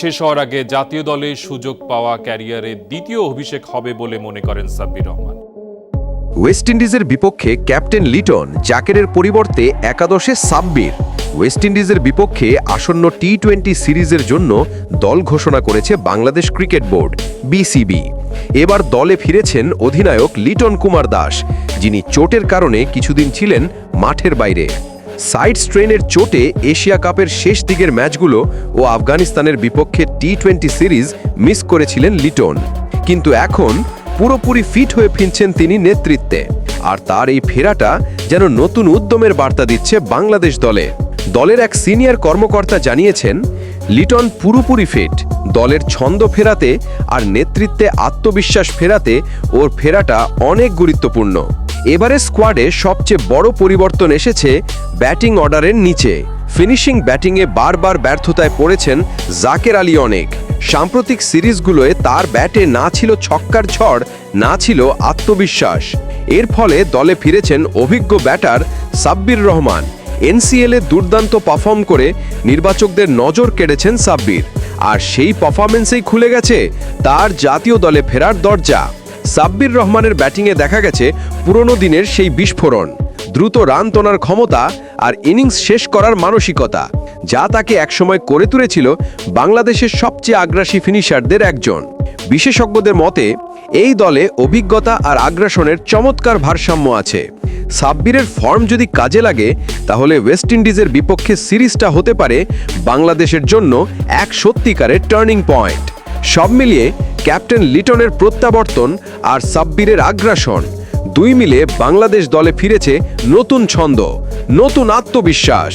শেষ হওয়ার আগে জাতীয় দলে সুযোগ পাওয়া ক্যারিয়ারে দ্বিতীয় অভিষেক হবে বলে মনে করেন সাব্বির রহমান। ওয়েস্ট ইন্ডিজের বিপক্ষে ক্যাপ্টেন লিটন জাকেরের পরিবর্তে একাদশে সাব্বির। ওয়েস্ট ইন্ডিজের বিপক্ষে আসন্ন টি-20 সিরিজের জন্য দল ঘোষণা করেছে বাংলাদেশ ক্রিকেট বোর্ড বিসিবি। এবার দলে ফিরেছেন অধিনায়ক লিটন কুমার দাস, যিনি চোটের কারণে কিছুদিন ছিলেন মাঠের বাইরে। সাইড স্ট্রেনের চোটে এশিয়া কাপের শেষ দিকের ম্যাচগুলো ও আফগানিস্তানের বিপক্ষে টি-20 সিরিজ মিস করেছিলেন লিটন, কিন্তু এখন পুরোপুরি ফিট হয়ে ফিরছেন তিনি নেতৃত্বে। আর তার এই ফেরাটা যেন নতুন উদ্যমের বার্তা দিচ্ছে বাংলাদেশ দলে। দলের এক সিনিয়র কর্মকর্তা জানিয়েছেন, লিটন পুরোপুরি ফিট। দলের ছন্দ ফেরাতে আর নেতৃত্বে আত্মবিশ্বাস ফেরাতে ওর ফেরাটা অনেক গুরুত্বপূর্ণ। এবারে স্কোয়াডে সবচেয়ে বড় পরিবর্তন এসেছে ব্যাটিং অর্ডারের নিচে। ফিনিশিং ব্যাটিংয়ে বারবার ব্যর্থতায় পড়েছেন জাকের আলী অনেক। সাম্প্রতিক সিরিজগুলোয় তার ব্যাটে না ছিল ছক্কার ঝড়, না ছিল আত্মবিশ্বাস। এর ফলে দলে ফিরেছেন অভিজ্ঞ ব্যাটার সাব্বির রহমান। এনসিএলে দুর্দান্ত পারফর্ম করে নির্বাচকদের নজর কেড়েছেন সাব্বির, আর সেই পারফরমেন্সেই খুলে গেছে তার জাতীয় দলে ফেরার দরজা। সাব্বির রহমানের ব্যাটিংয়ে দেখা গেছে পুরনো দিনের সেই বিস্ফোরণ, দ্রুত রান তোলার ক্ষমতা আর ইনিংস শেষ করার মানসিকতা, যা তাকে একসময় করে তুলেছিল বাংলাদেশের সবচেয়ে আগ্রাসী ফিনিশারদের একজন। বিশেষজ্ঞদের মতে এই দলে অভিজ্ঞতা আর আগ্রাসনের চমৎকার ভারসাম্য আছে। সাব্বিরের ফর্ম যদি কাজে লাগে, তাহলে ওয়েস্ট ইন্ডিজের বিপক্ষে সিরিজটা হতে পারে বাংলাদেশের জন্য এক সত্যিকারের টার্নিং পয়েন্ট। সব মিলিয়ে ক্যাপ্টেন লিটনের প্রত্যাবর্তন আর সাব্বিরের আগ্রাসন, দুই মিলে বাংলাদেশ দলে ফিরেছে নতুন ছন্দ, নতুন আত্মবিশ্বাস।